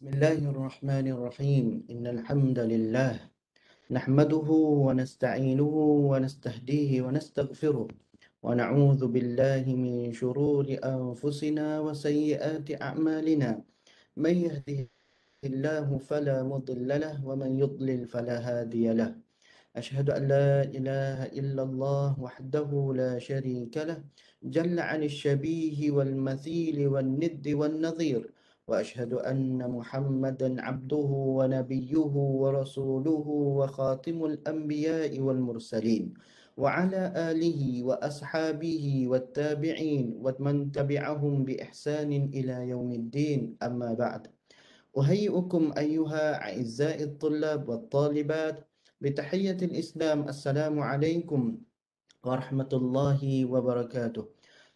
بسم الله الرحمن الرحيم إن الحمد لله نحمده ونستعينه ونستهديه ونستغفره ونعوذ بالله من شرور أنفسنا وسيئات أعمالنا من يهده الله فلا مضل له ومن يضلل فلا هادي له أشهد أن لا إله إلا الله وحده لا شريك له جل عن الشبيه والمثيل والند والنظير وأشهد أن محمدا عبده ونبيه ورسوله وخاتم الأنبياء والمرسلين وعلى آله وأصحابه والتابعين ومن تبعهم بإحسان إلى يوم الدين أما بعد أهيئكم أيها أعزائي الطلاب والطالبات بتحية الإسلام السلام عليكم ورحمة الله وبركاته.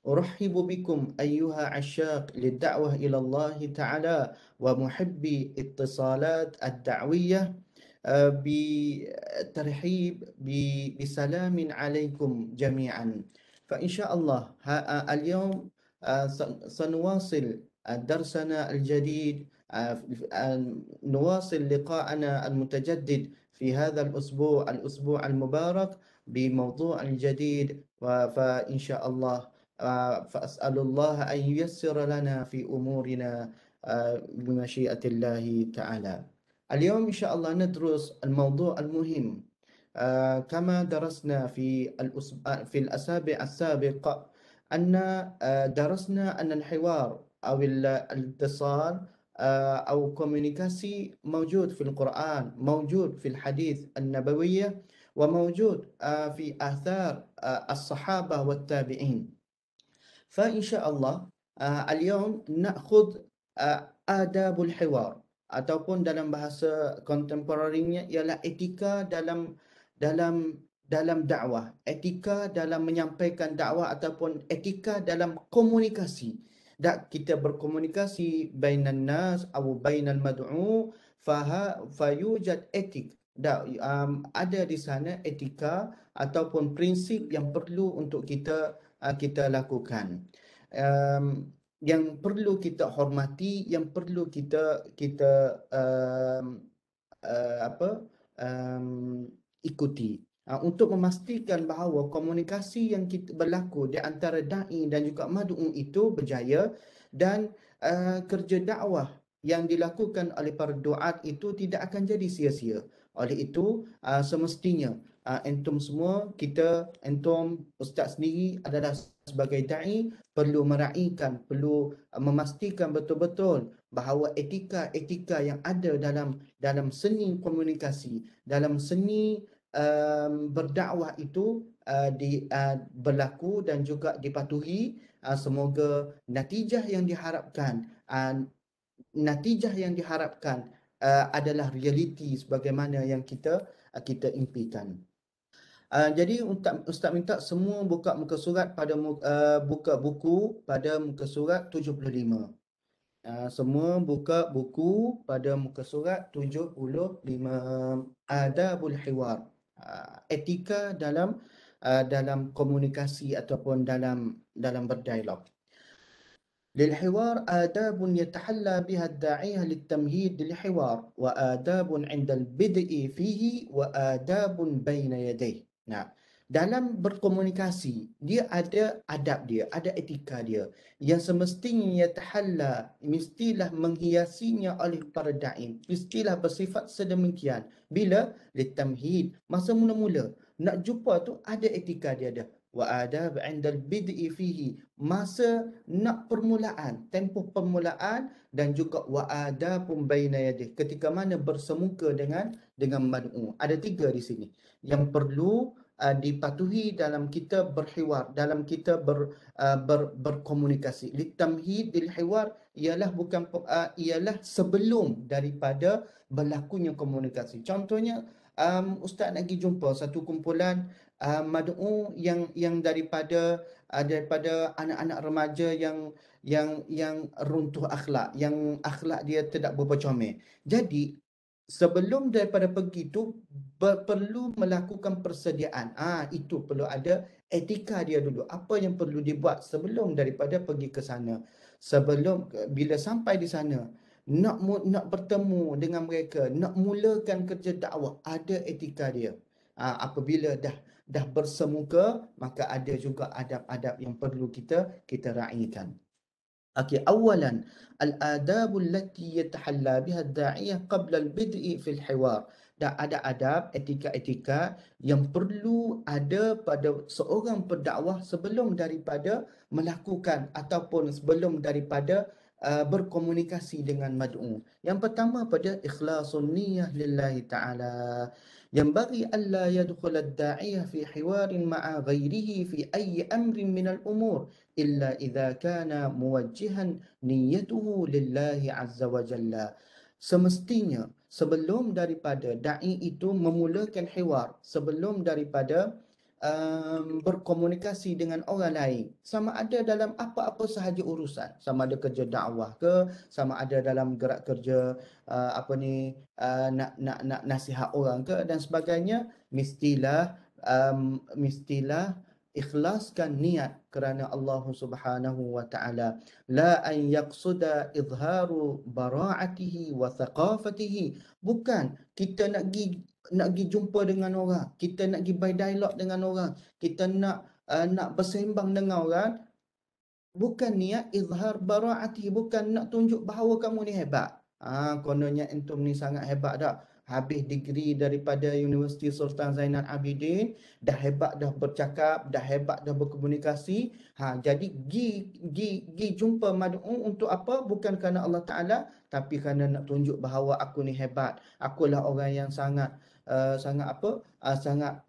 أرحب بكم أيها عشاق للدعوة إلى الله تعالى ومحبي اتصالات الدعوية بترحيب بسلام عليكم جميعا. فإن شاء الله اليوم سنواصل درسنا الجديد، نواصل لقاءنا المتجدد في هذا الأسبوع المبارك بموضوع جديد، فإن شاء الله فأسأل الله أن ييسر لنا في أمورنا بمشيئة الله تعالى. اليوم إن شاء الله ندرس الموضوع المهم كما درسنا في الأسابيع السابقة، أن درسنا أن الحوار أو الاتصال أو كوميونيكاسي موجود في القرآن، موجود في الحديث النبوية، وموجود في آثار الصحابة والتابعين. فإن شاء الله اليوم نأخذ آداب الحوار ataupun dalam bahasa kontemporarinya ialah etika dalam dakwah, etika dalam menyampaikan dakwah ataupun etika dalam komunikasi. Kita berkomunikasi bainan nas atau bainal mad'u fayujad etik. Ada di sana etika ataupun prinsip yang perlu untuk kita lakukan, yang perlu kita hormati, yang perlu kita ikuti untuk memastikan bahawa komunikasi yang kita berlaku di antara da'i dan juga mad'u itu berjaya, dan kerja dakwah yang dilakukan oleh para duat itu tidak akan jadi sia-sia. Oleh itu semestinya antum semua, antum ustaz sendiri adalah sebagai da'i perlu meraihkan, perlu memastikan betul-betul bahawa etika yang ada dalam seni komunikasi, dalam seni berdakwah itu berlaku dan juga dipatuhi. Semoga natijah yang diharapkan adalah realiti sebagaimana yang kita impikan. Jadi Ustaz minta semua buka muka surat buka buku pada muka surat 75. Semua buka buku pada muka surat 75. Adabul hiwar, etika dalam komunikasi ataupun dalam berdialog. للحوار آداب يتحلى بها الداعية للتمهيد للحوار، وآداب عند البدء فيه، وآداب بين يديه. Nah, dalam berkomunikasi dia ada adab dia, ada etika dia yang semestinya yatahalla, mestilah menghiasinya oleh para da'i, mestilah bersifat sedemikian. Bila litamhid, masa mula-mula nak jumpa tu ada etika dia dah. Wa adab 'inda al-bid'i fihi, masa nak permulaan, tempoh permulaan, dan juga wa adabun baina yadih, ketika mana bersemuka dengan mad'u. Ada 3 di sini yang perlu dipatuhi dalam kita berhiwar, dalam kita berkomunikasi. Litamhid lil hiwar ialah sebelum daripada berlakunya komunikasi. Contohnya ustaz nak pergi jumpa satu kumpulan mad'u yang daripada anak-anak remaja yang runtuh akhlak, yang akhlak dia tidak berapa comel. Jadi sebelum daripada pergi tu perlu melakukan persediaan. Itu perlu ada etika dia dulu. Apa yang perlu dibuat sebelum daripada pergi ke sana. Bila sampai di sana, nak bertemu dengan mereka, nak mulakan kerja dakwah, ada etika dia. Apabila dah bersemuka, maka ada juga adab-adab yang perlu kita raikan. Okey, awalan al-adab allati yatahalla biha ad-da'iyah qabla al-bid'i fil hiwar. Dan ada adab, etika-etika yang perlu ada pada seorang pendakwah sebelum daripada melakukan ataupun sebelum daripada berkomunikasi dengan mad'u. Yang pertama pada ikhlasun niyyah lillahi ta'ala. Yanbaghi alla yadkhul ad-da'iyah fi hiwarin ma'a ghairihi fi ayyi amrin min al-umur illa idza kana muwajjihan niyyatuhu lillahi azza wa jalla. Semestinya sebelum daripada dai itu memulakan hiwar, sebelum daripada berkomunikasi dengan orang lain, sama ada dalam apa-apa sahaja urusan, sama ada kerja dakwah ke, sama ada dalam gerak kerja nak nasihat orang ke dan sebagainya, mestilah ikhlaskan niat kerana Allah Subhanahu wa taala, la an yaqsuda izharu bara'atihi wa thaqafatihi. Bukan kita nak gi jumpa dengan orang, kita nak gi berdialog dengan orang, kita nak bersembang dengan orang, bukan niat izhar bara'ati, bukan nak tunjuk bahawa kamu ni hebat. Kononnya entum ni sangat hebat dak. Habis degree daripada Universiti Sultan Zainal Abidin, dah hebat dah bercakap, dah hebat dah berkomunikasi. Jadi gi jumpa mad'u untuk apa? Bukan kerana Allah Taala, tapi kerana nak tunjuk bahawa aku ni hebat. Akulah orang yang sangat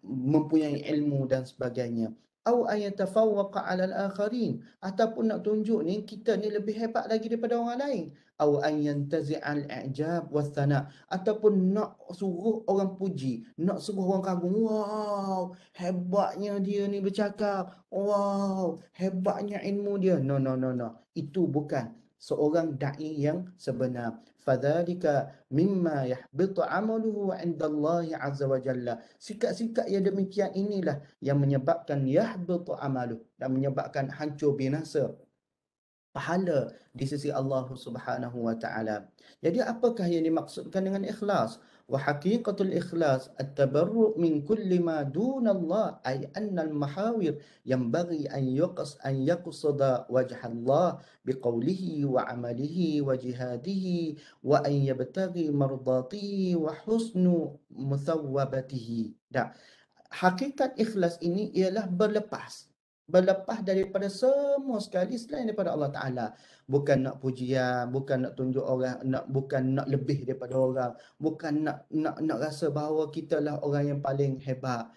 mempunyai ilmu dan sebagainya. Au ayatafawwaqa 'ala al-akharin, ataupun nak tunjuk ni kita ni lebih hebat lagi daripada orang lain. Au an yantazi'al i'jab wath-thana, ataupun nak suruh orang puji, nak suruh orang kagum. Wow, hebatnya dia ni bercakap. Wow, hebatnya ilmu dia. No. Itu bukan seorang dai yang sebenar. Fadzalika mimma yahbitu 'amaluhu 'inda Allah 'azza wa jalla. Sikap-sikap yang demikian inilah yang menyebabkan yahbitu 'amaluh, dan menyebabkan hancur binasa pahala di sisi Allah Subhanahu wa taala. Jadi apakah yang dimaksudkan dengan ikhlas? Wa haqiqatul ikhlas at-tabarru' min kulli ma duna Allah, ay anna al-mahawir yanbaghi an yaqsada wajha Allah biqawlihi wa 'amalihi wa jihadihi wa an yabtaghi mardatihi wa husnu muthawwabatihi. Hakikat ikhlas ini ialah berlepas daripada semua sekali selain daripada Allah Ta'ala. Bukan nak pujian, bukan nak tunjuk orang, bukan nak lebih daripada orang, bukan nak rasa bahawa kita lah orang yang paling hebat.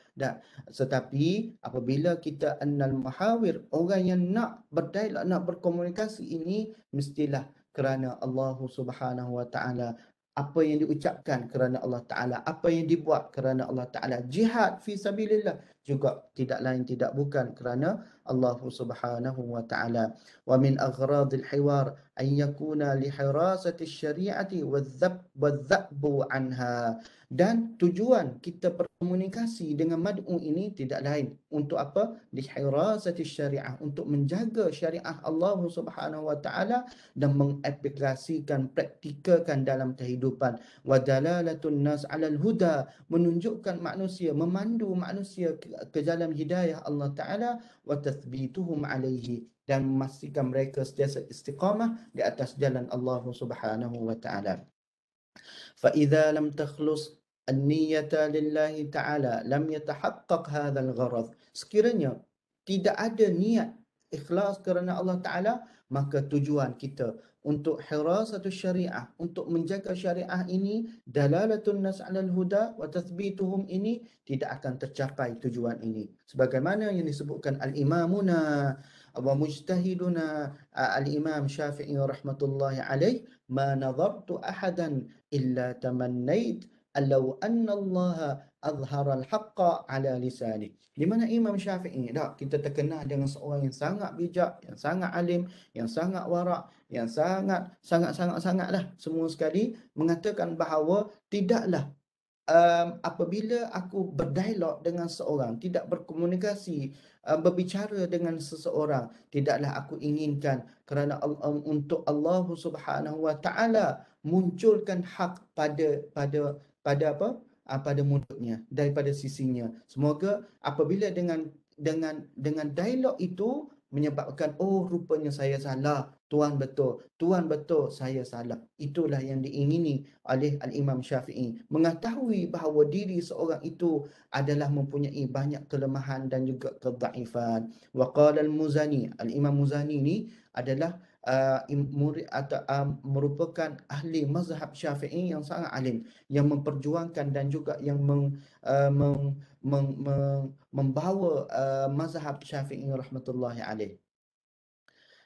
Tetapi apabila kita annal mahawir, orang yang nak berdialog, nak berkomunikasi ini, mestilah kerana Allah Subhanahu Wa Ta'ala. Apa yang diucapkan kerana Allah Ta'ala, apa yang dibuat kerana Allah Ta'ala. Jihad fi sabilillah juga tidak lain tidak bukan kerana Allah Subhanahu wa taala. Wa min aghradil hiwar an yakuna li hirasati syari'ati wadh-dhabbu anha. Dan tujuan kita berkomunikasi dengan mad'u ini tidak lain untuk apa? Li hirasati syari'ah, untuk menjaga syariah Allah Subhanahu wa taala dan mengaplikasikan, praktikalkan dalam kehidupan. Wa dalalatun nas 'alal huda, menunjukkan manusia, memandu manusia ke jalan hidayah Allah Ta'ala, wa tathbituhum alaihi, dan memastikan mereka sentiasa istiqamah di atas jalan Allah Subhanahu wa Ta'ala. Fa idza lam takhlus an-niyyata lillahi ta'ala lam yatahaqqaq hadzal gharad. Sekiranya tidak ada niat ikhlas kerana Allah Ta'ala, maka tujuan kita untuk hirasatul syariah, untuk menjaga syariah ini, dalalatun nas 'alal huda wa tathbituhum ini, tidak akan tercapai tujuan ini. Sebagaimana yang disebutkan al-imamuna wa mujtahiduna al-imam Syafi'i rahmatullahi alaih, ma nadhartu ahadan illa tamannait law anna Allah azhara al-haqqa ala lisani. Di mana Imam Syafi'i, kita terkenal dengan seorang yang sangat bijak, yang sangat alim, yang sangat warak, yang sangatlah semua sekali, mengatakan bahawa tidaklah apabila aku berdialog dengan seorang, tidak berkomunikasi, berbicara dengan seseorang, tidaklah aku inginkan kerana untuk Allah Subhanahu Wa Taala munculkan hak pada apa? Pada mulutnya, daripada sisinya. Semoga apabila dengan dialog itu menyebabkan, oh rupanya saya salah, Tuan betul saya salah. Itulah yang diingini oleh Al-Imam Syafi'i, mengetahui bahawa diri seorang itu adalah mempunyai banyak kelemahan dan juga kedaifan. Wa qala Al-Muzani, Al-Imam Muzani ni adalah murid atau merupakan ahli mazhab Syafi'i yang sangat alim, yang memperjuangkan dan juga yang membawa mazhab Syafi'i rahmatullahi alaih.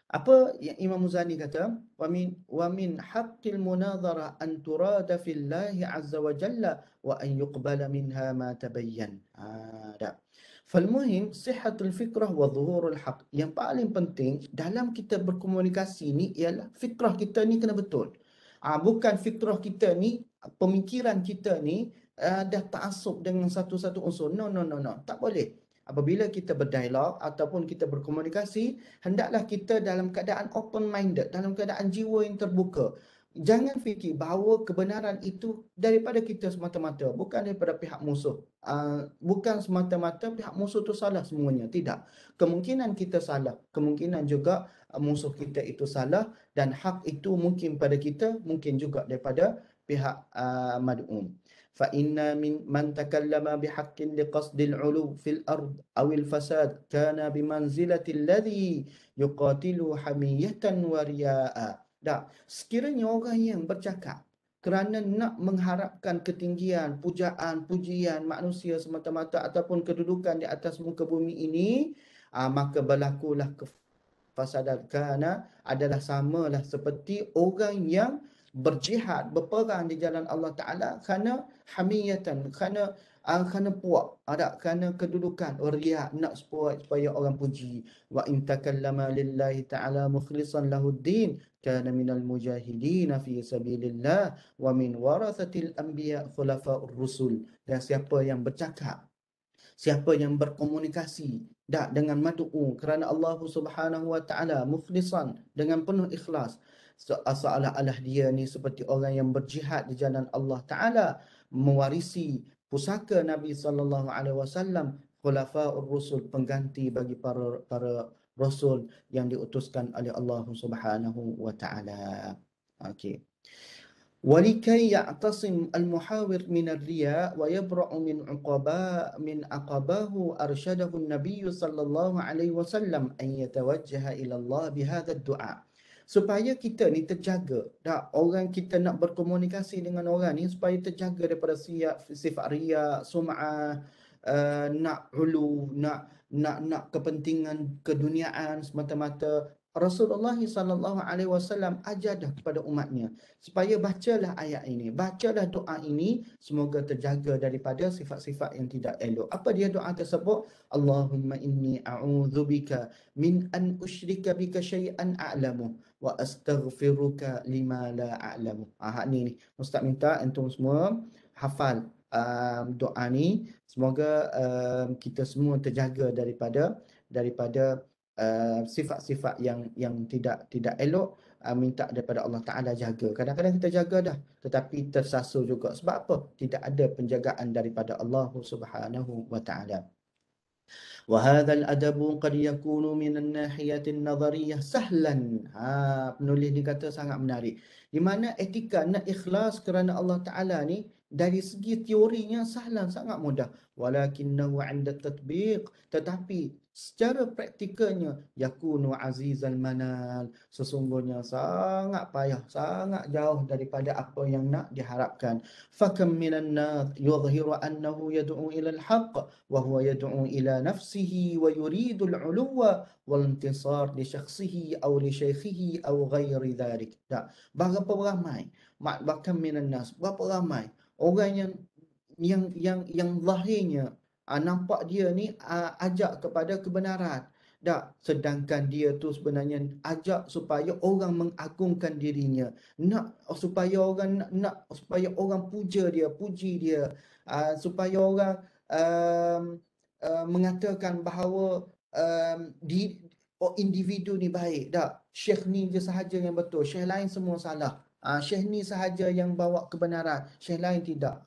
Apa yang Imam Muzani kata? Wa min haqqil munadhara an turada fillahi azza wa jalla wa an yuqbala minha ma tabayyan. Dah. Falmuhim sihhatul fikrah wa dhuhurul haq. Yang paling penting dalam kita berkomunikasi ni ialah fikrah kita ni kena betul. Bukan fikrah kita ni, pemikiran kita ni dah ta'assub dengan satu-satu unsur. No, no, no, no. Tak boleh. Apabila kita berdialog ataupun kita berkomunikasi, hendaklah kita dalam keadaan open-minded, dalam keadaan jiwa yang terbuka. Jangan fikir bahawa kebenaran itu daripada kita semata-mata, bukan daripada pihak musuh. Bukan semata-mata pihak musuh itu salah semuanya. Tidak. Kemungkinan kita salah, kemungkinan juga musuh kita itu salah, dan hak itu mungkin pada kita, mungkin juga daripada pihak mad'um. فإن من تكلم بحق لقصد العلو في الأرض أو الفساد كان بمنزلة الذي يقاتل حمية ورياء. Sekiranya orang yang bercakap kerana nak mengharapkan ketinggian, pujaan, pujian manusia semata-mata ataupun kedudukan di atas muka bumi ini, maka berlakulah kefasadan, kerana adalah samalah seperti orang yang berjihad, berperang di jalan Allah Ta'ala kerana hamiyatan, kerana puak, kerana kedudukan, riak, nak supaya orang puji. Wa in takallama lillahi ta'ala mukhlisan lahuddin kana minal mujahidin fi sabilillah wa min warathatil anbiya khulafa'ur rusul. Dan siapa yang bercakap, siapa yang berkomunikasi dengan madu'u kerana Allah Subhanahu Wa Ta'ala, mukhlisan, dengan penuh ikhlas, seolah-olah dia ni seperti orang yang berjihad di jalan Allah Ta'ala, mewarisi pusaka Nabi sallallahu alaihi wasallam, khulafaur rusul, pengganti bagi para rasul yang diutuskan oleh Allah Subhanahu Wa Ta'ala. Okey. ولكي يعتصم المحاور من الرياء ويبرأ من عقباه أرشده النبي صلى الله عليه وسلم أن يتوجه إلى الله بهذا الدعاء. Supaya kita ni terjaga, orang kita nak berkomunikasi dengan orang ni supaya terjaga daripada sifat riya, sum'ah, nak ulu, nak kepentingan keduniaan semata-mata. Rasulullah sallallahu alaihi wasallam ajar dah kepada umatnya supaya bacalah ayat ini, bacalah doa ini, semoga terjaga daripada sifat-sifat yang tidak elok. Apa dia doa tersebut? Allahumma inni a'udzubika min an usyrika bika syai'an a'lamu wa astaghfiruka lima la a'lamu. Ni Ustaz minta antum semua hafal doa ni. Semoga kita semua terjaga daripada sifat-sifat yang tidak elok. Minta daripada Allah Ta'ala jaga. Kadang-kadang kita jaga dah, tetapi tersasul juga. Sebab apa? Tidak ada penjagaan daripada Allah Subhanahu Wa Ta'ala. وهذا الأدب قد يكون من الناحية النظرية سهلا. Penulis ni kata sangat menarik. Di mana etika nak ikhlas kerana Allah Ta'ala ni dari segi teorinya sahlan, sangat mudah. Walakinnahu 'inda tatbiq, tetapi secara praktikalnya yakunu azizal manal, sesungguhnya sangat payah, sangat jauh daripada apa yang nak diharapkan. Fakam minan nas yudhiru annahu yad'u ila al-haqq wa huwa yad'u ila nafsihi wa yuridu al-'uluwa wal intisar li syakhsihi aw li shaykhihi aw ghairi dhalik. Berapa ramai, bahkan minan nas, berapa ramai orang yang zahirnya nampak dia ni ajak kepada kebenaran, Tak, sedangkan dia tu sebenarnya ajak supaya orang mengagungkan dirinya, nak supaya orang supaya orang puja dia, puji dia, supaya orang um, mengatakan bahawa individu ni baik. Tak, syekh ni je sahaja yang betul, syekh lain semua salah. Syekh ni sahaja yang bawa kebenaran, syekh lain tidak.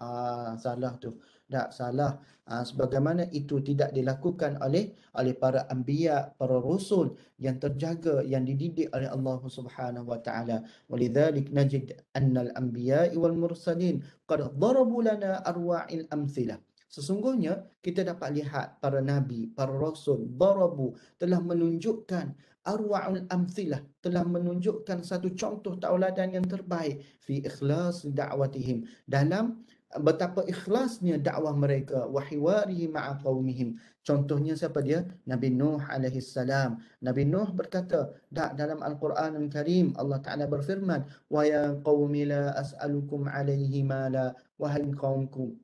Salah tu. Tak, salah. Sebagaimana itu tidak dilakukan oleh para anbiya, para rasul yang terjaga, yang dididik oleh Allah Subhanahu wa taala. Walidzalik najid annal anbiya wal mursalin qad darabu lana arwa'il amthilah. Sesungguhnya kita dapat lihat para nabi, para rasul darabu, telah menunjukkan arwa'ul amthilah, telah menunjukkan satu contoh tauladan yang terbaik fi ikhlas da'watihim, dalam betapa ikhlasnya dakwah mereka, wa hiwarihi ma'a qaumihim. Contohnya siapa dia? Nabi Nuh alaihi salam. Nabi Nuh berkata, dalam Al-Quran Al-Karim Allah Taala berfirman, wa ya qaumi la as'alukum alaihi mala, wahai kaumku,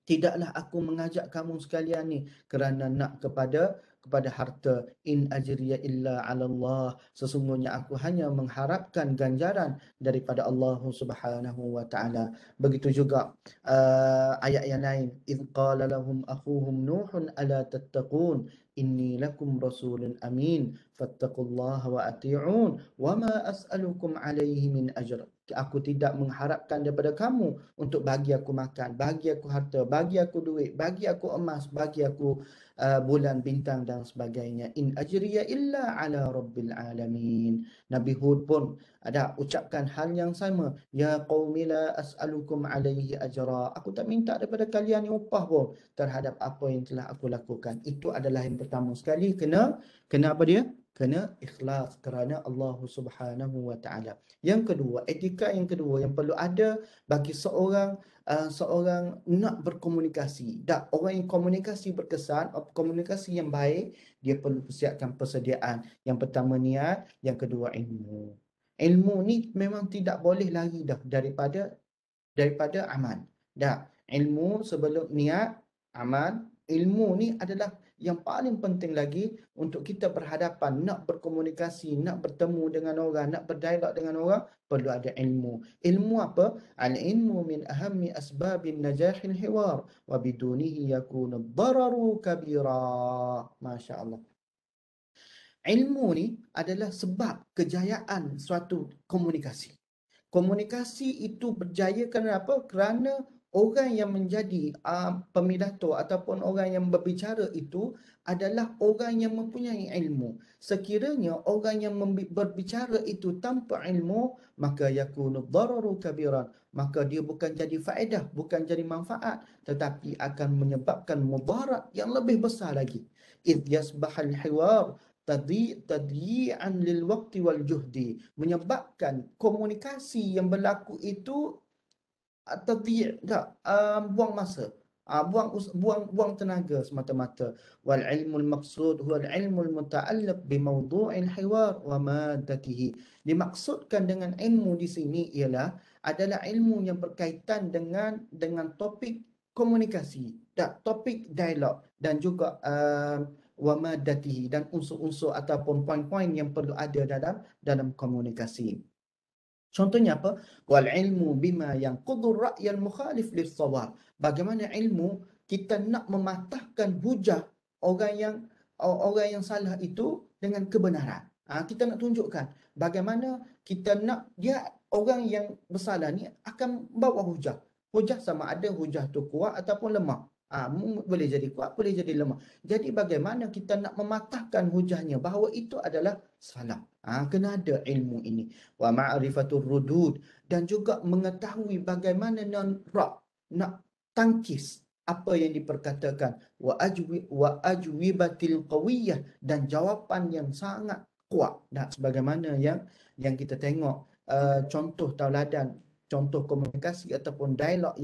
tidaklah aku mengajak kamu sekalian ni kerana nak kepada harta. In ajriya illa 'ala Allah. Sesungguhnya aku hanya mengharapkan ganjaran daripada Allah Subhanahu wa taala. Begitu juga ayat yang lain, id qala lahum akhuhum nuhun ala tattaqun inni lakum rasulun amin fattaqullaha wa ati'un wa ma as'alukum alaihi min ajr. Aku tidak mengharapkan daripada kamu untuk bagi aku makan, bagi aku harta, bagi aku duit, bagi aku emas, bagi aku bulan, bintang dan sebagainya. In ajriya illa ala rabbil alamin. Nabi Hud pun ada ucapkan hal yang sama. Ya qaumi la as'alukum alaihi ajra. Aku tak minta daripada kalian ni upah pun terhadap apa yang telah aku lakukan. Itu adalah yang pertama sekali, kena apa dia? Kena ikhlas kerana Allah Subhanahu wa taala. Yang kedua, etika yang kedua yang perlu ada bagi seorang nak berkomunikasi. Tak, orang yang komunikasi berkesan, komunikasi yang baik, dia perlu persiapkan persediaan. Yang pertama niat, yang kedua ilmu. Ilmu ni memang tidak boleh lari dah daripada amal. Dah, ilmu sebelum niat, amal, ilmu ni adalah yang paling penting lagi untuk kita berhadapan, nak berkomunikasi, nak bertemu dengan orang, nak berdialog dengan orang, perlu ada ilmu. Ilmu apa? Al-ilmu min ahammi asbabin najahil hiwar wa bidunihi yakunu dararu kabira. Masya Allah. Ilmu ni adalah sebab kejayaan suatu komunikasi. Komunikasi itu berjaya kerana apa? Kerana orang yang menjadi pemidato ataupun orang yang berbicara itu adalah orang yang mempunyai ilmu. Sekiranya orang yang berbicara itu tanpa ilmu, maka yakunu dararu kabiran. Maka dia bukan jadi faedah, bukan jadi manfaat, tetapi akan menyebabkan mudarat yang lebih besar lagi. Idh yasbahal hiwar tadyi'an lil waqti wal juhdi, menyebabkan komunikasi yang berlaku itu tadyi' tak, buang masa, buang tenaga semata-mata. Wal ilmul maqsud huwa al ilmul muta'alliq bi mawdu'il hiwar wa maddatihi. Dimaksudkan dengan ilmu di sini ialah adalah ilmu yang berkaitan dengan topik komunikasi, tak, topik dialog, dan juga wa maddatihi, dan unsur-unsur ataupun poin-poin yang perlu ada dalam komunikasi. Contohnya apa? Wal ilmu bima yanqudur ra'yal mukhalif lis-shawab. Bagaimana ilmu kita nak mematahkan hujah orang yang salah itu dengan kebenaran. Kita nak tunjukkan bagaimana kita nak dia orang yang bersalah ni akan bawa hujah. Hujah sama ada hujah tu kuat ataupun lemah. Boleh jadi kuat, boleh jadi lemah. Jadi bagaimana kita nak mematahkan hujahnya bahawa itu adalah salah. Kena ada ilmu ini. Wa ma'rifatur rudud, dan juga mengetahui bagaimana nak tangkis apa yang diperkatakan. Wa ajwibatil qawiyah, dan jawapan yang sangat kuat. Dan sebagaimana yang kita tengok contoh tauladan, contoh komunikasi ataupun dialog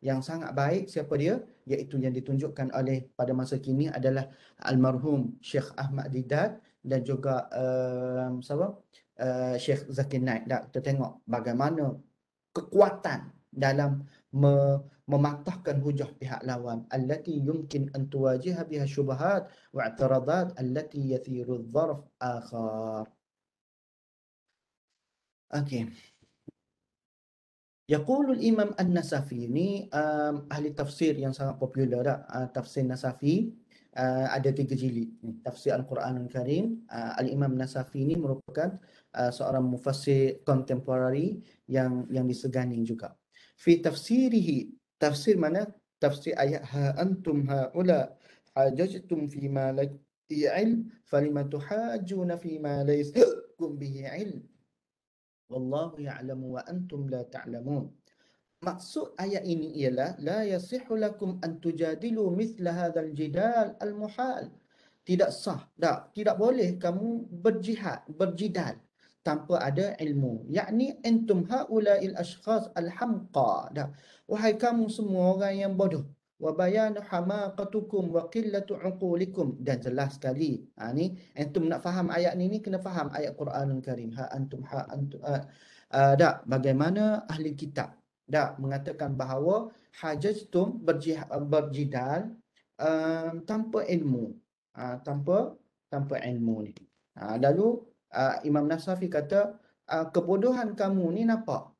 yang sangat baik, siapa dia? Iaitu yang ditunjukkan oleh pada masa kini adalah almarhum Syekh Ahmad Didat dan juga Syekh Zakir Naik. Kita tengok bagaimana kekuatan dalam mematahkan hujah pihak lawan, allati yumkin an tuwajiha biha syubhat wa i'tiradat allati yathiru adh-dharf akhar. Okey. Yaqulul Imam An-Nasafi ni ahli tafsir yang sangat popular dah. Tafsir Nasafi ada 3 jilid. Tafsir Al-Quran Al-Karim. Al-Imam Nasafi ni merupakan seorang mufassir contemporary yang disegani juga. Fi tafsirihi, tafsir mana? Tafsir ayat ha antum haula hajajtum fi ma la ilm falima tuhajjuna fi ma laysa kum bihi ilm wallahu ya'lamu wa antum la ta'lamun. Maksud ayat ini ialah la yasihhu lakum an tujadilu mithla hadzal jidal al muhal. Tidak sah, tidak boleh kamu berjidal tanpa ada ilmu. Yakni antum haula'il ashkhas al hamqa. Wahai kamu semua orang yang bodoh. Wa bayanu hamaqatukum wa qillatu uqulikum. Dan jelas sekali. Ni antum nak faham ayat ni kena faham ayat Quranul Karim. Bagaimana ahli kitab mengatakan bahawa hajajtum berjidal tanpa ilmu, tanpa ilmu ni. Lalu Imam Nasafi kata kebodohan kamu ni nampak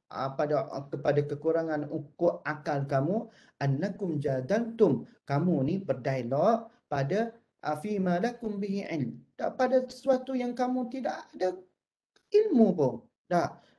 kepada kekurangan ukur akal kamu, annakum jadaltum, kamu ni berdialog pada fima lakum bihi ilm, pada sesuatu yang kamu tidak ada ilmu pun.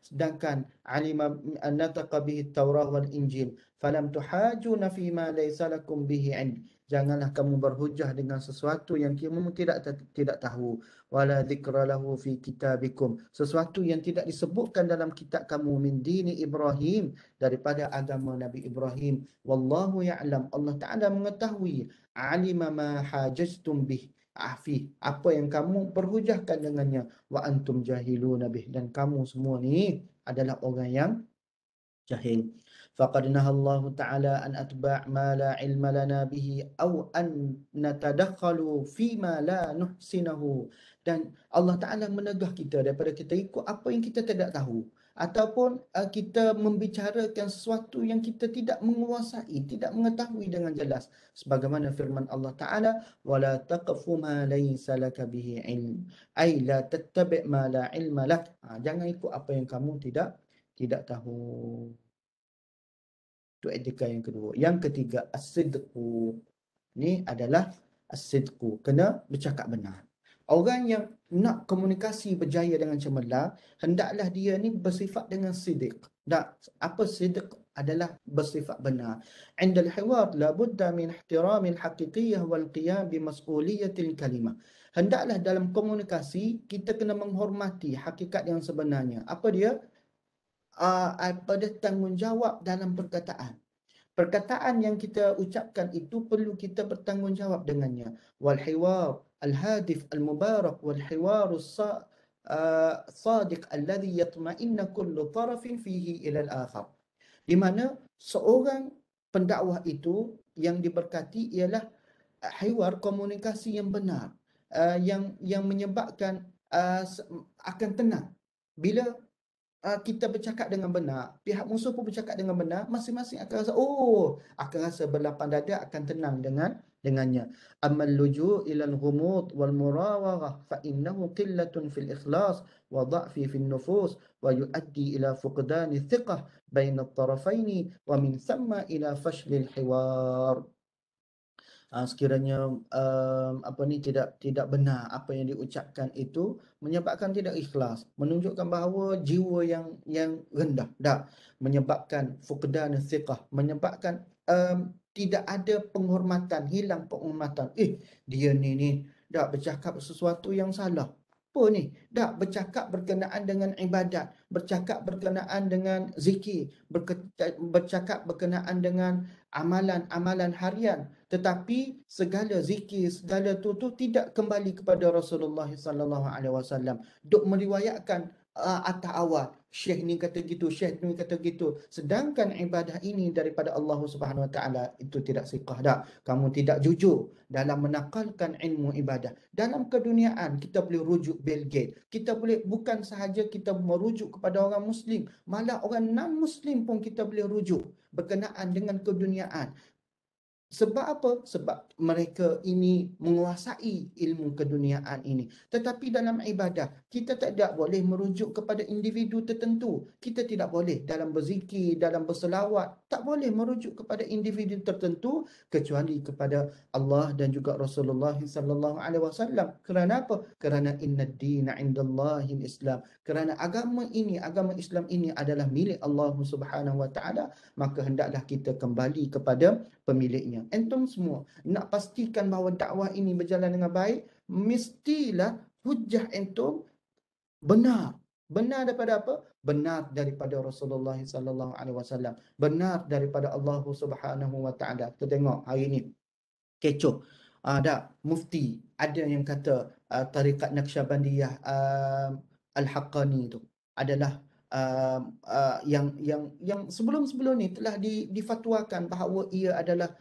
Sedangkan alima nataqa bihi Taurah wal Injil falam tuhajuna fi ma laysa lakum bihi ilm. Janganlah kamu berhujah dengan sesuatu yang kamu tidak tahu. Wala dzikra lahu fi kitabikum, sesuatu yang tidak disebutkan dalam kitab kamu, min dini Ibrahim, daripada agama Nabi Ibrahim. Wallahu ya'lam, Allah Ta'ala mengetahui, alima ma hajajtum bih, apa yang kamu berhujahkan dengannya, wa antum jahiluna bih, dan kamu semua ni adalah orang yang jahil. Faqad nahallahu ta'ala an atba' ma la ilma lana bihi aw an natadakhalu fi ma la nuhsinahu. Dan Allah Ta'ala menegah kita daripada kita ikut apa yang kita tidak tahu, ataupun kita membicarakan sesuatu yang kita tidak menguasai, tidak mengetahui dengan jelas. Sebagaimana firman Allah Ta'ala, wala taqfu ma laysa laka bihi ilm, ay la tattabi' ma la ilma lak. Jangan ikut apa yang kamu tidak tahu. Itu etika yang kedua. Yang ketiga, as-sidqu. Ini adalah as-sidqu, kena bercakap benar. Orang yang nak komunikasi berjaya dengan cemerlang, hendaklah dia ni bersifat dengan sidq. Apa sidq? Adalah bersifat benar. Indal hiwar la budda min ihtiramil haqiqiyyah wal qiyam bi mas'uliyatil kalimah. Hendaklah dalam komunikasi kita kena menghormati hakikat yang sebenarnya. Apa dia? Pada tanggungjawab dalam perkataan. Perkataan yang kita ucapkan itu perlu kita bertanggungjawab dengannya. Wal hiwar al-hadif al-mubarak wal hiwar sadiq alladhi yatma'inna kullu tarafin fihi ila al-akhar. Di mana seorang pendakwah itu yang diberkati ialah hiwar, komunikasi yang benar, yang menyebabkan akan tenang. Bila kita bercakap dengan benar, pihak musuh pun bercakap dengan benar, masing-masing akan rasa, akan rasa berlapang dada, akan tenang dengannya. Amal luju' ilal ghumud wal murawarah fa innahu qillatun fil ikhlas wa dha'fi fil nufus wa yuaddi ila fuqdani thiqah baina at-tarafaini wa min thumma ila fashlil hiwar. Sekiranya tidak benar apa yang diucapkan itu, menyebabkan tidak ikhlas, menunjukkan bahawa jiwa yang rendah, menyebabkan fuqdan thiqah, menyebabkan tidak ada penghormatan, hilang penghormatan. Dia ni bercakap sesuatu yang salah. Apa ni? Bercakap berkenaan dengan ibadat, bercakap berkenaan dengan zikir, bercakap berkenaan dengan amalan-amalan harian, tetapi segala zikir, segala tu tidak kembali kepada Rasulullah sallallahu alaihi wasallam. Duk meriwayatkan atas awal. Syekh ni kata gitu, syekh ni kata gitu. Sedangkan ibadah ini daripada Allah Subhanahu Wa Taala, itu tidak siqah dah. Kamu tidak jujur dalam menakalkan ilmu ibadah. Dalam keduniaan kita boleh rujuk Bill Gates. Kita boleh, bukan sahaja kita merujuk kepada orang Muslim, malah orang non Muslim pun kita boleh rujuk berkenaan dengan keduniaan. Sebab apa? Sebab mereka ini menguasai ilmu keduniaan ini. Tetapi dalam ibadah, kita tidak boleh merujuk kepada individu tertentu. Kita tidak boleh dalam berzikir, dalam berselawat, tak boleh merujuk kepada individu tertentu kecuali kepada Allah dan juga Rasulullah sallallahu alaihi wasallam. Kerana apa? Kerana inna ad-dina 'indallahil Islam. Kerana agama ini, agama Islam ini adalah milik Allah Subhanahu wa taala, maka hendaklah kita kembali kepada pemiliknya. Antum semua nak pastikan bahawa dakwah ini berjalan dengan baik, mestilah hujah antum benar. Benar daripada apa? Benar daripada Rasulullah sallallahu alaihi wasallam. Benar daripada Allah Subhanahu wa taala. Kita tengok hari ini kecoh. Ada mufti, ada yang kata tarikat Naqsyabandiyah Al-Haqqani itu adalah yang sebelum-sebelum ni telah difatwakan bahawa ia adalah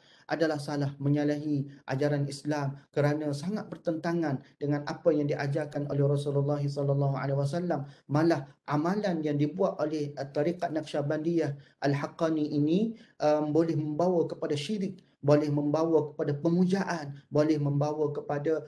salah, menyalahi ajaran Islam kerana sangat bertentangan dengan apa yang diajarkan oleh Rasulullah sallallahu alaihi wasallam. Malah amalan yang dibuat oleh tarikat Naqsyabandiyah Al-Haqqani ini boleh membawa kepada syirik, boleh membawa kepada pemujaan, boleh membawa kepada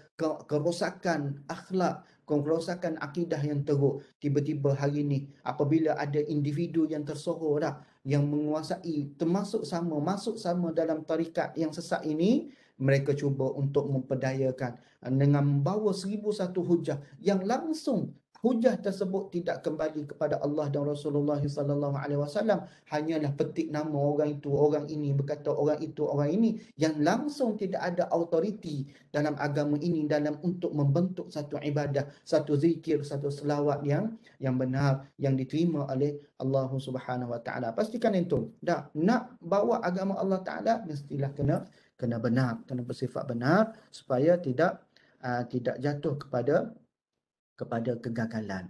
kerosakan akhlak, kerosakan akidah yang teruk. Tiba-tiba hari ini apabila ada individu yang tersohor dah, yang menguasai, masuk sama dalam tarikat yang sesat ini, mereka cuba untuk memperdayakan dengan membawa 1001 hujah yang langsung hujah tersebut tidak kembali kepada Allah dan Rasulullah sallallahu alaihi wasallam, hanyalah petik nama orang itu, orang ini, berkata orang itu, orang ini, yang langsung tidak ada autoriti dalam agama ini dalam untuk membentuk satu ibadah, satu zikir, satu selawat yang benar, yang diterima oleh Allah Subhanahu wa taala. Pastikan itu dah nak bawa agama Allah taala, mestilah kena benar, kena bersifat benar supaya tidak jatuh kepada kegagalan.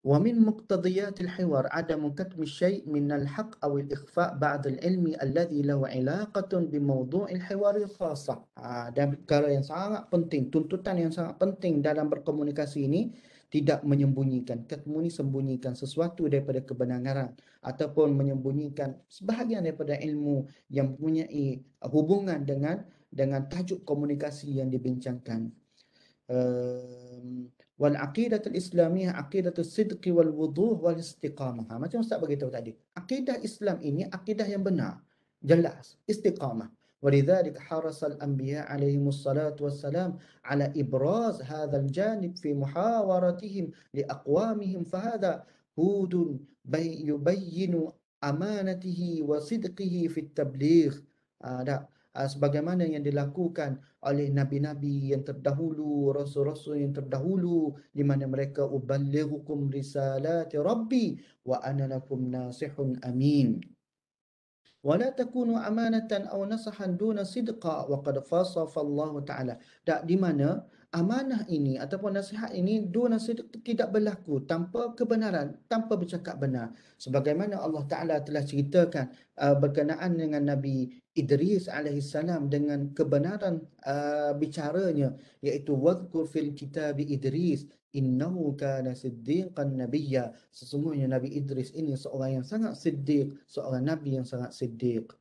ومن مقتضيات الحوار عدم كتم الشيء من الحق أو الإخفاء بعد العلم الذي له علاقة بموضوع الحوار الخاصة. Dan perkara yang sangat penting, tuntutan yang sangat penting dalam berkomunikasi ini, tidak menyembunyikan. Ketemu ni sembunyikan sesuatu daripada kebenaran ataupun menyembunyikan sebahagian daripada ilmu yang mempunyai hubungan dengan tajuk komunikasi yang dibincangkan. والعقيدة الإسلامية عقيدة الصدق والوضوح والاستقامة. Macam Ustaz beritahu tadi, akidah Islam ini akidah yang benar, jelas, istiqamah. ولذلك حرص الأنبياء عليهم الصلاة والسلام على إبراز هذا الجانب في محاورتهم لأقوامهم. فهذا هود يبين أمانته وصدقه في التبليغ. Sebagaimana yang dilakukan oleh nabi-nabi yang terdahulu, rasul-rasul yang terdahulu, di mana mereka uballighukum risalati rabbi wa ana lakum nasihun amin. ولا تكونوا أمانة أو نصحا دون صدق وقد فصف الله تعالى. Tak, di mana amanah ini ataupun nasihat ini duna sidq, tidak berlaku tanpa kebenaran, tanpa bercakap benar. Sebagaimana Allah Taala telah ceritakan berkenaan dengan Nabi Idris alaihissalam dengan kebenaran bicaranya, iaitu wadhkur fil kitab Idris innahu kana siddiqan nabiyya. Sesungguhnya Nabi Idris ini seorang yang sangat siddiq, seorang nabi yang sangat siddiq.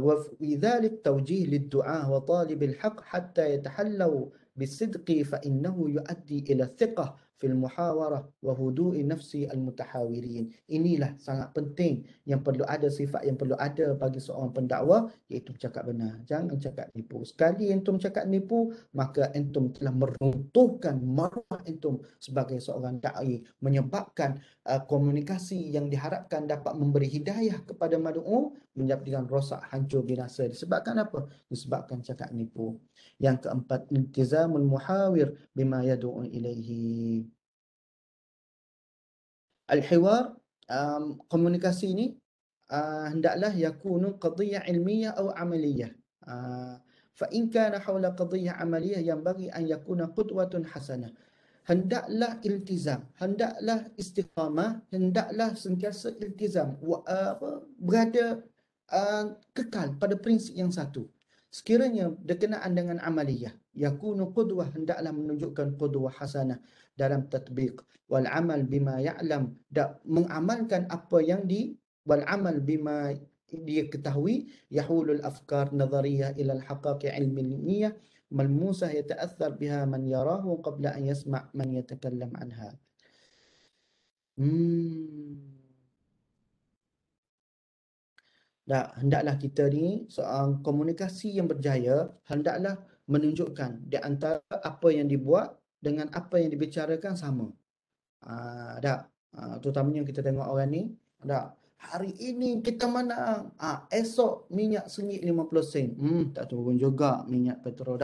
وفي ذلك توجيه للدعاء وطالب الحق حتى يتحلوا بالصدق فإنه يؤدي إلى الثقة في المحاورة وهدوء نفس المتحاورين. Inilah sangat penting yang perlu ada, sifat yang perlu ada bagi seorang pendakwah, iaitu bercakap benar. Jangan cakap nipu. Sekali antum cakap nipu, maka antum telah meruntuhkan maruah antum sebagai seorang da'i, menyebabkan komunikasi yang diharapkan dapat memberi hidayah kepada madu'u menjadikan rosak, hancur, binasa. Disebabkan apa? Disebabkan cakap nipu. Yang keempat, iltizamul muhawir bima yad'u ilaihi. Al-hiwar, komunikasi ini hendaklah yakunu qadiyah ilmiah atau amaliyah. fa in kana hawla qadhiyyah amaliyah yang bagi an yakuna qudwatun hasanah. Hendaklah iltizam, hendaklah istiqamah, hendaklah sentiasa iltizam, berada kekal pada prinsip yang satu. Sekiranya berkenaan dengan amaliyah, yakunu qudwah, hendaklah menunjukkan qudwah hasanah dalam tatbiq wal amal bima ya'lam, mengamalkan apa yang wal amal bima dia ketahui, yahulul afkar nadhariyah ila al haqaqi ilmiyah ملموسة يتأثر بها من يراه قبل أن يسمع من يتكلم عنها. Hendaklah kita ni soal komunikasi yang berjaya, hendaklah menunjukkan di antara apa yang dibuat dengan apa yang dibicarakan sama. Terutamanya kita tengok orang ni, hari ini kita menang, esok minyak sengit 50 sen. Tak turun juga minyak petrol.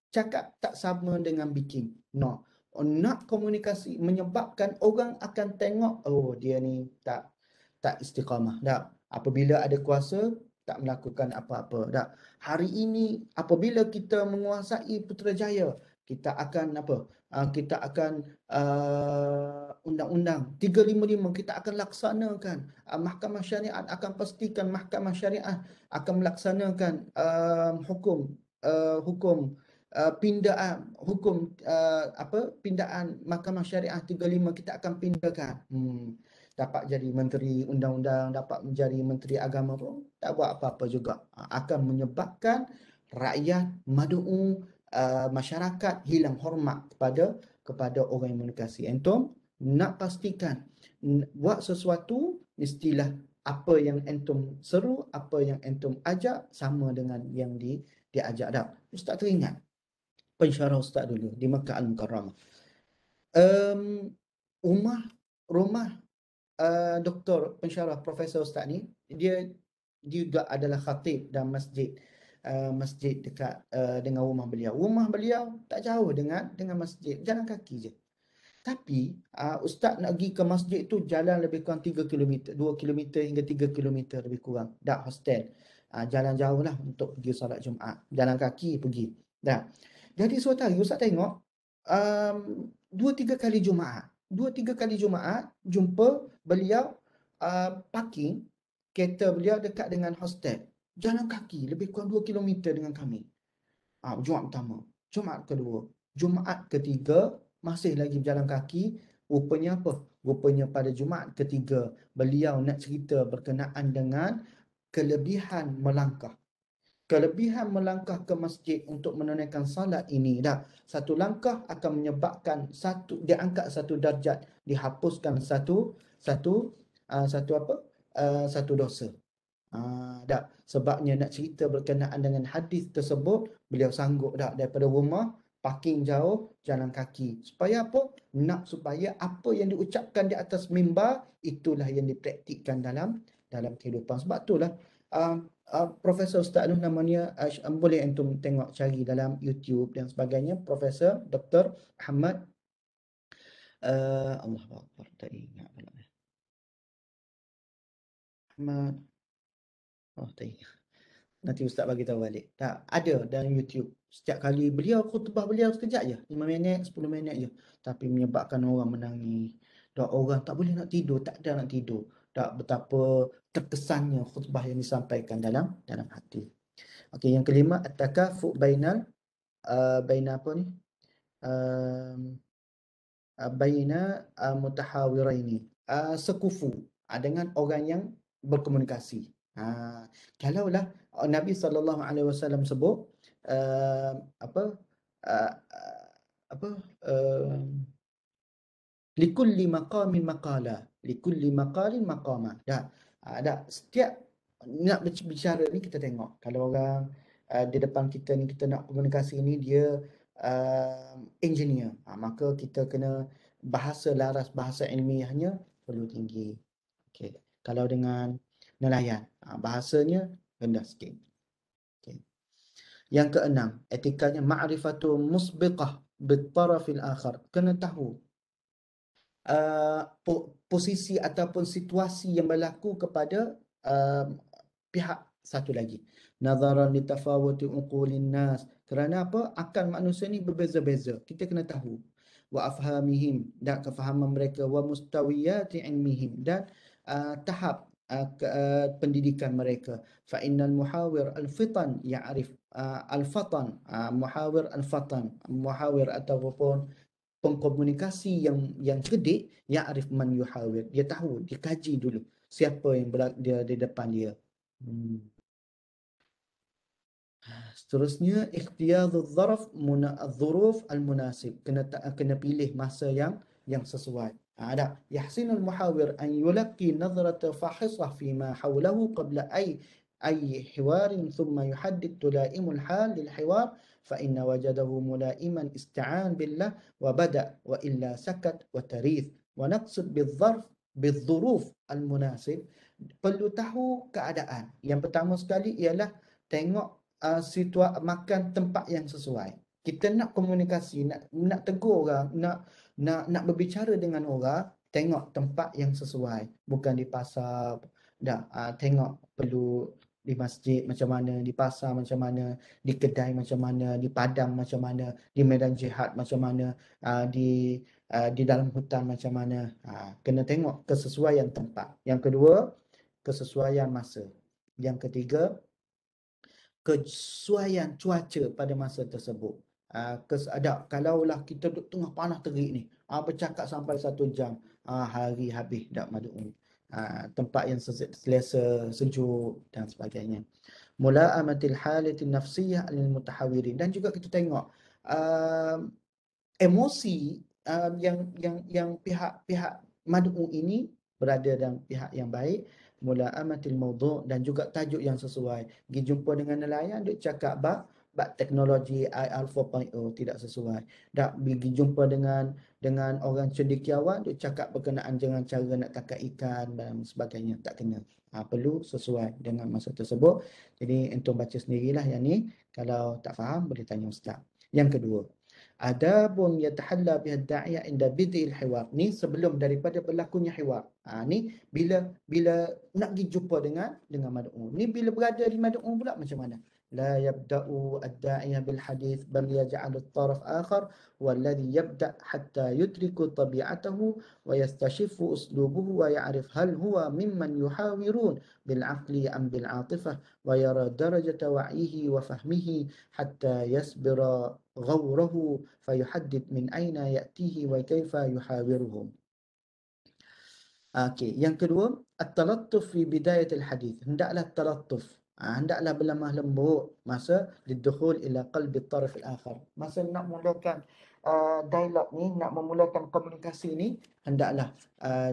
Cakap tak sama dengan bikin. No. Nak komunikasi menyebabkan orang akan tengok, oh dia ni tak istiqamah. Apabila ada kuasa, tak melakukan apa-apa. Hari ini apabila kita menguasai Putrajaya, kita akan kita akan undang-undang 355 kita akan laksanakan. Mahkamah Syariat akan pastikan Mahkamah Syariat akan melaksanakan hukum pindaan hukum pindaan Mahkamah Syariah 35 kita akan pindahkan. Dapat jadi menteri undang-undang, dapat menjadi menteri agama pun tak buat apa-apa juga. Akan menyebabkan rakyat madu'u, masyarakat hilang hormat kepada orang yang komunikasi. Entum nak pastikan buat sesuatu mestilah apa yang entum seru, apa yang entum ajak sama dengan yang diajak. Ustaz teringat pensyarah Ustaz dulu di Makkah Al-Mukarramah. Rumah Doktor pensyarah Profesor Ustaz ni, dia juga adalah khatib dan masjid dekat dengan rumah beliau. Rumah beliau tak jauh dengan masjid, jalan kaki je. Tapi Ustaz nak pergi ke masjid tu jalan lebih kurang 3 km, 2 km hingga 3 km lebih kurang. Dak hostel. Jalan jauh lah untuk pergi salat Jumaat. Jalan kaki pergi. Jadi suatu hari Ustaz tengok 2-3 kali Jumaat. 2-3 kali Jumaat jumpa beliau parking kereta beliau dekat dengan hostel. Jalan kaki lebih kurang 2 km dengan kami. Jumaat pertama, Jumaat kedua, Jumaat ketiga masih lagi berjalan kaki. Rupanya apa? Rupanya pada Jumaat ketiga beliau nak cerita berkenaan dengan kelebihan melangkah. Kelebihan melangkah ke masjid untuk menunaikan salat ini satu langkah akan menyebabkan diangkat satu darjat, dihapuskan satu dosa. Sebabnya nak cerita berkenaan dengan hadis tersebut, beliau sanggup daripada rumah parking jauh jalan kaki. Supaya apa? Nak supaya apa yang diucapkan di atas mimbar itulah yang dipraktikkan dalam kehidupan. Sebab itulah Profesor Ustaz Nuh namanya, boleh antum tengok cari dalam YouTube dan sebagainya, Profesor Dr. Ahmad Allah Akbar, tak ingat pula. Ahmad tak ingat. Nanti Ustaz bagi tahu balik. Ada dalam YouTube. Setiap kali khutbah beliau sekejap je, 5 minit, 10 minit je, tapi menyebabkan orang menangis. Orang tak boleh nak tidur, tak ada nak tidur. Betapa terkesannya khutbah yang disampaikan dalam hati. Okey, yang kelima, at-takafu baina apa ni? Baina mutahawiraini. Sekufu dengan orang yang berkomunikasi. Kalaulah Nabi SAW sebut likulli maqamin maqala, likulli maqalin maqama. Setiap nak berbicara ni kita tengok, kalau orang di depan kita ni kita nak komunikasi ni dia engineer, maka kita kena bahasa laras, bahasa ilmiahnya perlu tinggi. Okay. Kalau dengan nelayan, bahasanya rendah sikit. Okay. Yang keenam, etikanya ma'rifatu musbiqah bitarafil akhar. Kena tahu posisi ataupun situasi yang berlaku kepada pihak Satu lagi, nazaran li tafawuti uqulin nas. Kerana apa? Akal manusia ni berbeza-beza. Kita kena tahu. Wa afhamihim, dan kefahaman mereka, wa mustawiyati ilmihim, dan tahap pendidikan mereka. Fa innal muhawir al-fitan ya'rif al-fatan, muhawir al-fatan, muhawir ataupun pengkomunikasi yang cerdik, ya'rif man yuhawir. Dia tahu, dia kaji dulu siapa yang dia di depan dia. Seterusnya, ikhtiyadul dzuruf al-munasib. Kena pilih masa yang sesuai. Ada yahsinul muhawir an yulaqi nazrata fahisah fima hawlahu qabla ay hiwarin thumma yuhaddid tulaimul hal lil hiwar fa inna wajadahu mulaiman ista'an billah wa bada wa illa sakat wa tarith wa naqsud bidzuruf al-munasib. Perlu tahu keadaan. Yang pertama sekali ialah tengok makan tempat yang sesuai. Kita nak komunikasi, nak tegur orang, nak berbicara dengan orang, tengok tempat yang sesuai. Bukan di pasar, tengok perlu di masjid macam mana, di pasar macam mana, di kedai macam mana, di padang macam mana, di medan jihad macam mana, di dalam hutan macam mana. Kena tengok kesesuaian tempat. Yang kedua, kesesuaian masa. Yang ketiga, kesesuaian cuaca pada masa tersebut. Kalaulah kita duduk tengah panas terik ni, bercakap sampai 1 jam, hari habis dak madu'un. Tempat yang selesa, sejuk dan sebagainya. Mula'amatil halatin nafsiyah lil mutahawirin. Dan juga kita tengok emosi yang pihak madu'un ini berada dalam pihak yang baik. Mula'amatil mawdu' dan juga tajuk yang sesuai. Pergi jumpa dengan nelayan, duk cakap bab teknologi IR 4.0 tidak sesuai. Tak pergi jumpa dengan orang cendekiawan, duk cakap berkenaan dengan cara nak tangkap ikan dan sebagainya. Tak kena. Perlu sesuai dengan masa tersebut. Jadi entum baca sendirilah yang ni. Kalau tak faham boleh tanya ustaz. Yang kedua, adabun yatahalla biha ad-da'iya inda bid'il hiwar. Ni sebelum daripada berlakunya hiwar. Ni bila nak pergi jumpa dengan mad'u. Ni bila berada di mad'u pula macam mana? La yabda'u ad-da'iya bil hadith bal yaj'alu at-taraf akhar walladhi yabda' hatta yudriku tabi'atahu wa yastashifu uslubuhu wa ya'rif hal huwa mimman yuhawirun bil 'aqli am bil 'atifah wa yara darajata wa'yihi wa fahmihi hatta yasbira ghawrahu fayuhaddid min aina ya'tihi wa kaifa yuhawiruhum. Okey, yang kedua, at-talattuf fi bidayatil hadith. Hendaklah talattuf. Hendaklah berlemah lembut masa didukhul ila qalbi at-taraf al-akhar. Masa nak mulakan dialog ni, nak memulakan komunikasi ni, hendaklah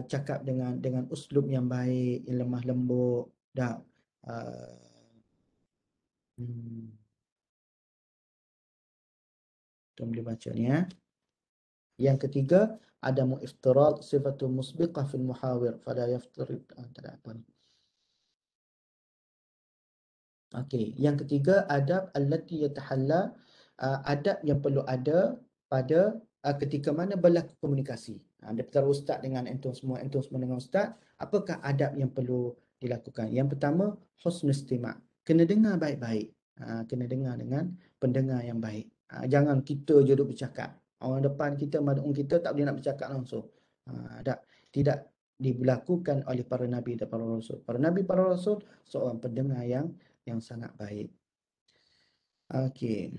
cakap dengan uslub yang baik, lemah lembut, dah. Kita boleh baca ni ya. Yang ketiga, adamu iftirad sifatul musbiqah fil muhawir fala yaftarid. Tak ada apa ni. Okey, yang ketiga, adab allati yatahalla, adab yang perlu ada pada ketika mana berlaku komunikasi. Antara ustaz dengan entum semua dengan ustaz, apakah adab yang perlu dilakukan? Yang pertama, husnul istima'. Kena dengar baik-baik. Kena dengar dengan pendengar yang baik. Jangan kita je duduk bercakap. Orang depan kita, mad'un kita tak boleh nak bercakap langsung. Tidak dilakukan oleh para nabi dan para rasul. Para nabi, para rasul seorang pendengar yang sangat baik. Okey.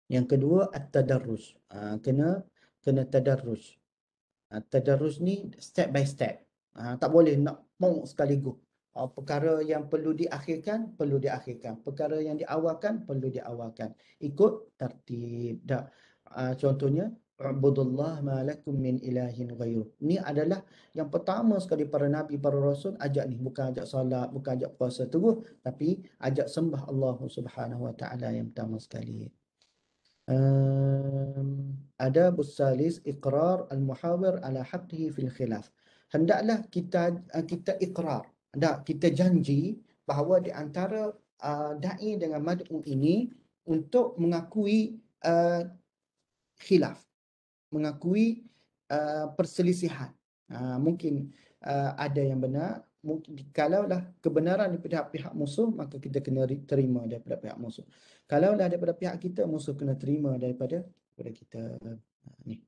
Yang kedua, at-tadarruj. Kena tadarruj. Tadarruj ni step by step. Tak boleh nak mau sekaligus. Perkara yang perlu diakhirkan, perkara yang diawalkan, perlu diawalkan. Ikut tertib. Contohnya, Ubudullah ma lakum min ilahin ghairuh. Ni adalah yang pertama sekali para nabi, para rasul ajak ni. Bukan ajak salat, bukan ajak puasa terus, tapi ajak sembah Allah Subhanahu Wa Taala yang pertama sekali. Ada busalis iqrar al-muhawir ala haqqihi fil khilaf. Hendaklah kita iqrar. Kita janji bahawa di antara da'i dengan mad'u ini untuk mengakui khilaf, mengakui perselisihan. Mungkin ada yang benar. Kalaulah kebenaran daripada pihak musuh, maka kita kena terima daripada pihak musuh. Kalaulah daripada pihak kita, musuh kena terima daripada kita. Ni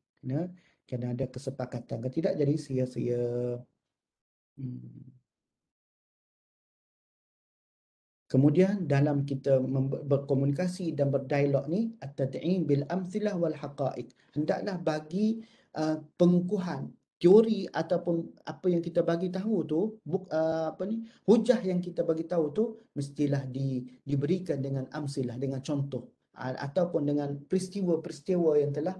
kena ada kesepakatan. Kalau tidak, jadi sia-sia. Hmm. Kemudian dalam kita berkomunikasi dan berdialog ni, at-tad'im bil amthilah wal haqa'iq. Hendaklah bagi pengukuhan teori ataupun apa yang kita bagi tahu tu, hujah yang kita bagi tahu tu mestilah diberikan dengan amsilah, dengan contoh, ataupun dengan peristiwa-peristiwa yang telah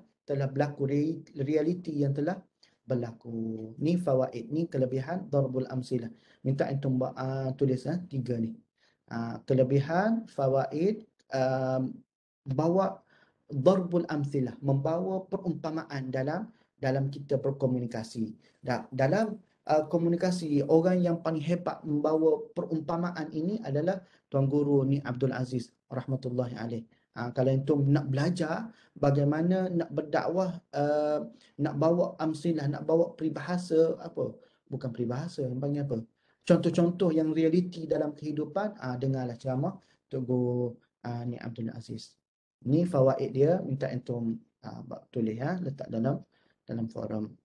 berlaku, realiti yang telah berlaku. Ni fawaid, ni kelebihan darbul amsilah. Minta antum tulis 3 ni. Kelebihan, fawaid, bawa darbul amthilah, membawa perumpamaan dalam kita berkomunikasi. Dalam komunikasi, orang yang paling hebat membawa perumpamaan ini adalah Tuan Guru ni Abdul Aziz rahmatullahi alaih. Kalau antum nak belajar bagaimana nak berdakwah, nak bawa amsilah, nak bawa peribahasa, bukan peribahasa, yang panggil apa, contoh-contoh yang realiti dalam kehidupan, dengarlah ceramah Tok Guru ni Abdul Aziz. Ni fawaid dia, minta antum tulis, letak dalam forum.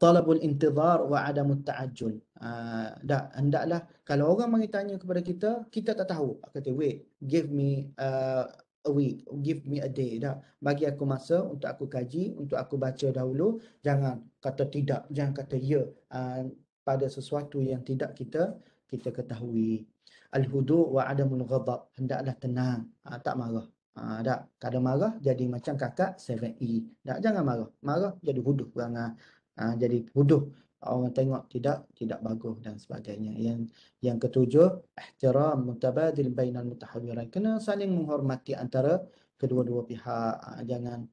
Talabul intizar wa adamut ta'ajjul. Hendaklah kalau orang mari tanya kepada kita, kita tak tahu, kata wait, give me a week, give me a day. Bagi aku masa untuk aku kaji, untuk aku baca dahulu. Jangan kata tidak, jangan kata ya pada sesuatu yang tidak kita ketahui. Al-hudu wa adamul ghadab. Hendaklah tenang, tak marah. Kalau marah jadi macam kakak 7E. Jangan marah. Marah jadi huduh perangai. Jadi huduh, orang tengok tidak bagus dan sebagainya. Yang ketujuh, ihtiram mutabadil bainal mutahawiran. Kena saling menghormati antara kedua-dua pihak. Jangan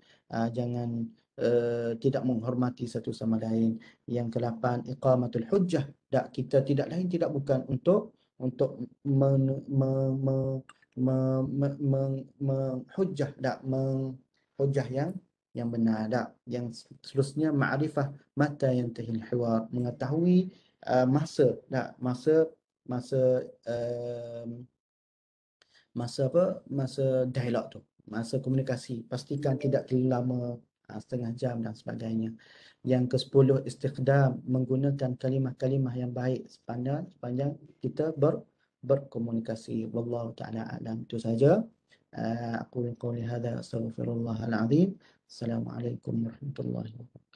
tidak menghormati satu sama lain. Yang ke-8, iqamatul hujjah. Kita tidak lain tidak bukan untuk menghujjah, menghujjah yang benar. Yang seterusnya, ma'rifah mata yantahil hiwar, mengetahui masa dialog tu, masa komunikasi. Pastikan tidak terlalu lama, setengah jam dan sebagainya. Yang ke-10, istiqdam, menggunakan kalimah-kalimah yang baik sepanjang kita berkomunikasi. Wallahu ta'ala a'lam. Itu saja. Aku qouli hadza, astaghfirullahal azim. Assalamualaikum warahmatullahi wabarakatuh.